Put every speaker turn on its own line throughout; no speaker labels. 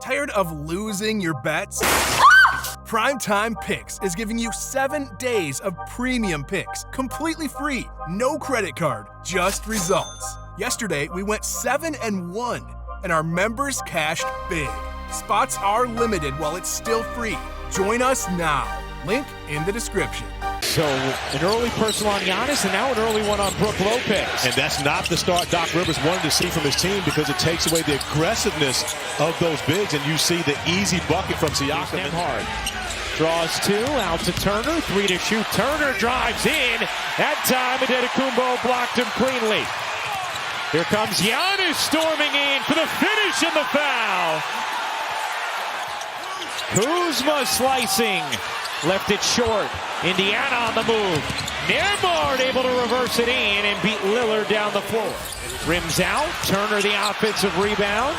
Tired of losing your bets? Primetime Picks is giving you 7 days of premium picks, completely free, no credit card, just results. Yesterday, we went 7-1, and our members cashed big. Spots are limited while it's still free. Join us now. Link in the description.
So an early personal on Giannis and now an early one on Brook Lopez.
And that's not the start Doc Rivers wanted to see from his team because it takes away the aggressiveness of those bigs, and you see the easy bucket from Siakam.
Hard. Draws 2, out to Turner, 3 to shoot. Turner drives in. That time Antetokounmpo blocked him cleanly. Here comes Giannis storming in for the finish and the foul. Kuzma slicing. Left it short. Indiana on the move. Nembhard able to reverse it in and beat Lillard down the floor. Rims out. Turner the offensive rebound.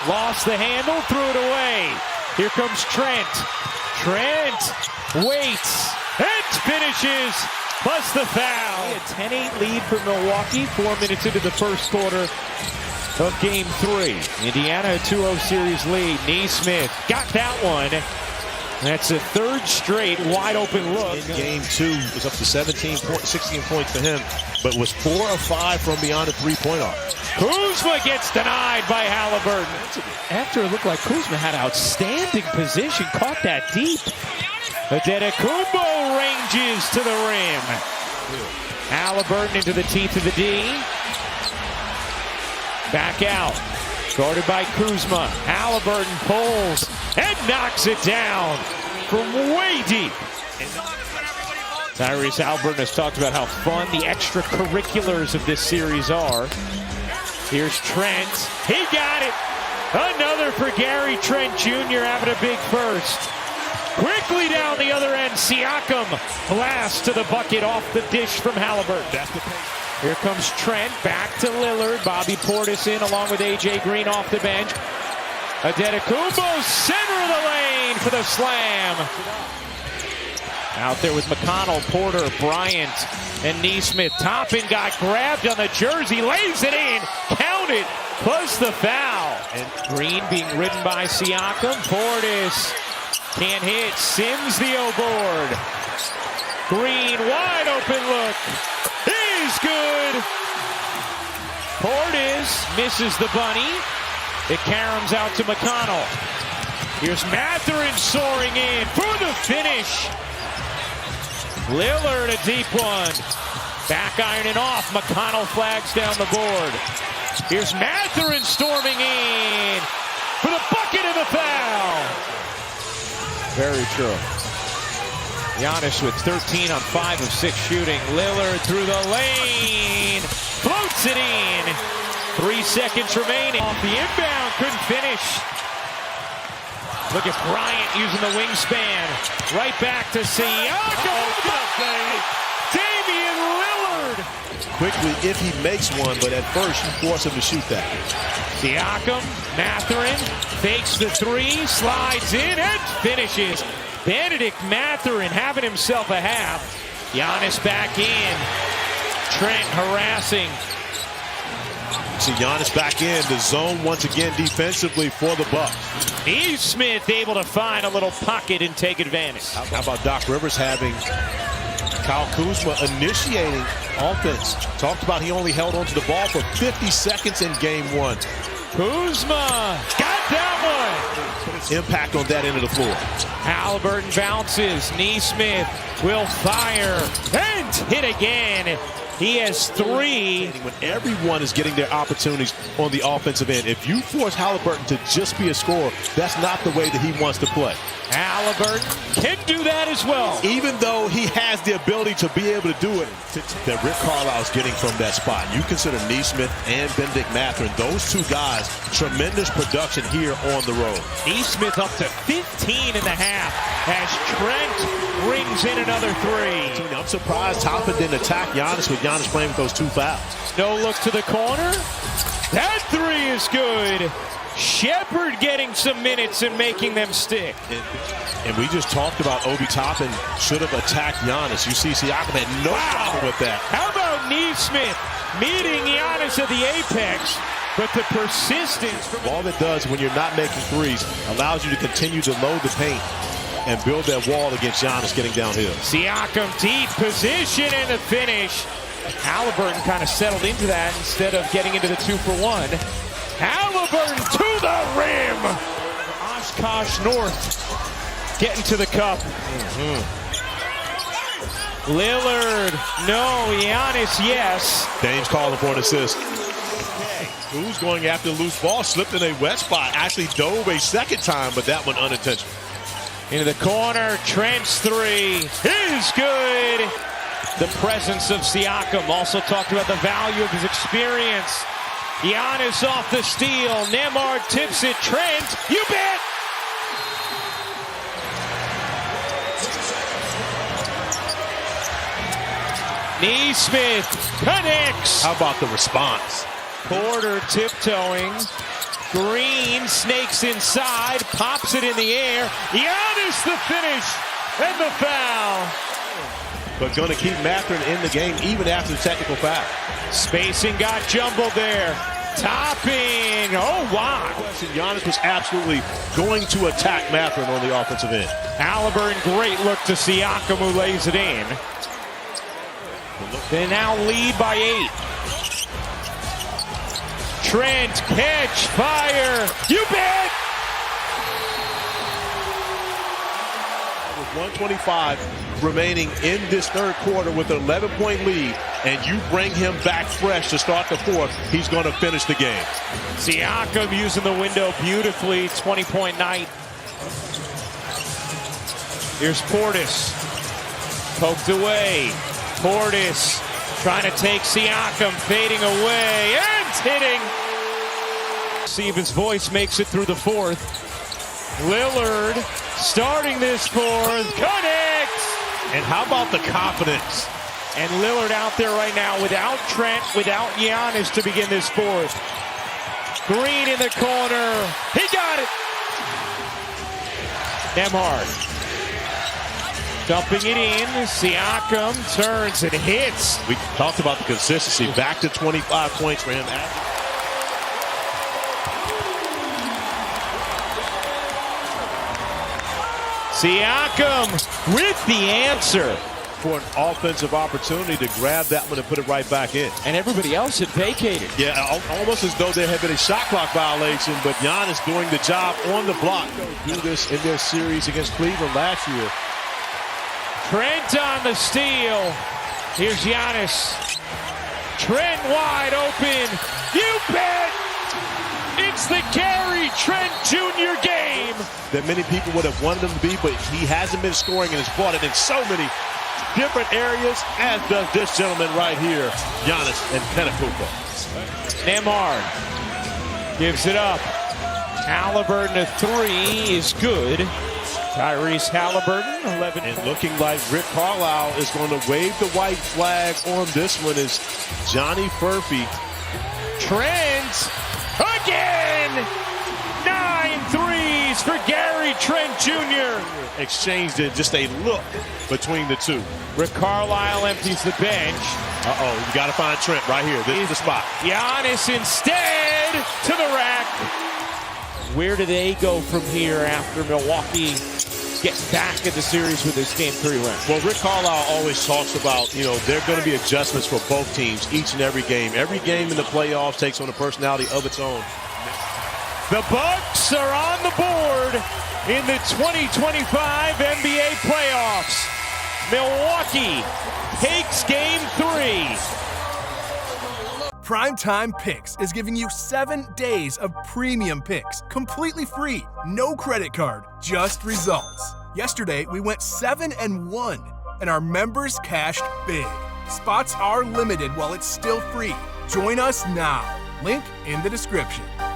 Lost the handle. Threw it away. Here comes Trent. Trent waits and finishes. Plus the foul. A 10-8 lead for Milwaukee. 4 minutes into the first quarter of Game 3. Indiana a 2-0 series lead. Nesmith got that one. That's a third straight wide open look.
In Game 2, it was up to 16 points for him, but was 4 of 5 from beyond the three-point arc.
Kuzma gets denied by Halliburton. After it looked like Kuzma had outstanding position, caught that deep. Antetokounmpo ranges to the rim. Halliburton into the teeth of the D. Back out. Guarded by Kuzma. Halliburton pulls and knocks it down from way deep. Tyrese Halliburton has talked about how fun the extracurriculars of this series are. Here's Trent. He got it. Another for Gary Trent Jr. having a big first. Quickly down the other end, Siakam blast to the bucket off the dish from Halliburton. Here comes Trent, back to Lillard. Bobby Portis in along with A.J. Green off the bench. Antetokounmpo, center of the lane for the slam. Out there with McConnell, Porter, Bryant, and Nesmith. Toppin got grabbed on the jersey, lays it in, count it, plus the foul. And Green being ridden by Siakam. Portis can't hit, Sims the O-board. Green, wide open look. Is good. Portis misses the bunny. It caroms out to McConnell. Here's Mathurin soaring in for the finish. Lillard a deep one. Back ironing off. McConnell flags down the board. Here's Mathurin storming in for the bucket and the foul. Very true. Giannis with 13 on 5 of 6 shooting. Lillard through the lane. Floats it in. 3 seconds remaining. Off the inbound. Couldn't finish. Look at Bryant using the wingspan. Right back to Siakam. Damian Lillard.
Quickly, if he makes one, but at first you force him to shoot that.
Siakam, Mathurin, fakes the 3, slides in, and finishes. Benedict Mathurin having himself a half. Giannis back in. Trent harassing.
See Giannis back in the zone once again defensively for the Bucks.
Nesmith able to find a little pocket and take advantage.
How about Doc Rivers having Kyle Kuzma initiating offense? Talked about he only held onto the ball for 50 seconds in Game 1.
Kuzma got that one.
Impact on that end of the floor.
Halliburton bounces. Nesmith will fire and hit again. He has 3.
When everyone is getting their opportunities on the offensive end, if you force Halliburton to just be a scorer, that's not the way that he wants to play.
Halliburton can do that as well.
Even though he has the ability to be able to do it, that Rick Carlisle is getting from that spot. You consider Nesmith and Benedict Mathurin, those two guys, tremendous production here on the road.
Nesmith up to 15 and a half as Trent rings in another 3.
I'm surprised Toppin didn't attack Giannis with Giannis playing with those 2 fouls.
No look to the corner. That 3 is good. Shepherd getting some minutes and making them stick.
And we just talked about Obi Toppin should have attacked Giannis. You see Siakam had no problem with that.
How about Nesmith meeting Giannis at the apex? but the persistence.
All it does when you're not making threes allows you to continue to load the paint and build that wall against Giannis getting downhill.
Siakam deep position and the finish. Halliburton kind of settled into that instead of getting into the 2-for-1. Halliburton to the rim. Oshkosh North getting to the cup. Lillard, no. Giannis, yes.
Dame's calling for an assist. Who's going after the loose ball? Slipped in a wet spot. Actually dove a second time, but that one unintentional.
Into the corner. Trent's three is good. The presence of Siakam. Also talked about the value of his experience. Giannis off the steal. Nembhard tips it. Trent, you bet. Neesmith connects.
How about the response?
Porter tiptoeing. Green snakes inside, pops it in the air. Giannis the finish and the foul.
But going to keep Mathurin in the game even after the technical foul.
Spacing got jumbled there. Topping. Oh, wow.
Giannis was absolutely going to attack Mathurin on the offensive end.
Halliburton, great look to Siakam, who lays it in. They now lead by 8. Trent, catch, fire, you bet!
With 1:25 remaining in this third quarter with an 11-point lead, and you bring him back fresh to start the fourth, he's going to finish the game.
Siakam using the window beautifully, 20-point night. Here's Portis, poked away. Portis trying to take Siakam, fading away, and hitting. Stevens' voice makes it through the fourth. Lillard starting this fourth, connects!
And how about the confidence?
And Lillard out there right now without Trent, without Giannis to begin this fourth. Green in the corner, he got it! Nembhard dumping it in. Siakam turns and hits.
We talked about the consistency. Back to 25 points for him.
Siakam with the answer.
For an offensive opportunity to grab that one and put it right back in.
And everybody else had vacated.
Yeah, almost as though there had been a shot clock violation, but Giannis doing the job on the block. Do this in their series against Cleveland last year.
Trent on the steal. Here's Giannis. Trent wide open. You bet! It's the Gary Trent Jr. game.
That many people would have wanted him to be, but he hasn't been scoring and has brought it in so many different areas, as does this gentleman right here, Giannis Antetokounmpo.
Nembhard gives it up. Halliburton a three is good. Tyrese Halliburton, 11.
And looking like Rick Carlisle is going to wave the white flag on this one is Johnny Furphy.
Trent again! 9 threes for Gary Trent Jr.
Exchanged it, just a look between the two.
Rick Carlisle empties the bench.
Uh-oh, you got to find Trent right here. This is the spot.
Giannis instead to the rack. Where do they go from here after Milwaukee gets back in the series with this game 3 win?
Well, Rick Carlisle always talks about, there are going to be adjustments for both teams each and every game. Every game in the playoffs takes on a personality of its own.
The Bucks are on the board in the 2025 NBA playoffs. Milwaukee takes game 3.
Primetime Picks is giving you 7 days of premium picks, completely free, no credit card, just results. Yesterday, we went 7-1, and our members cashed big. Spots are limited while it's still free. Join us now. Link in the description.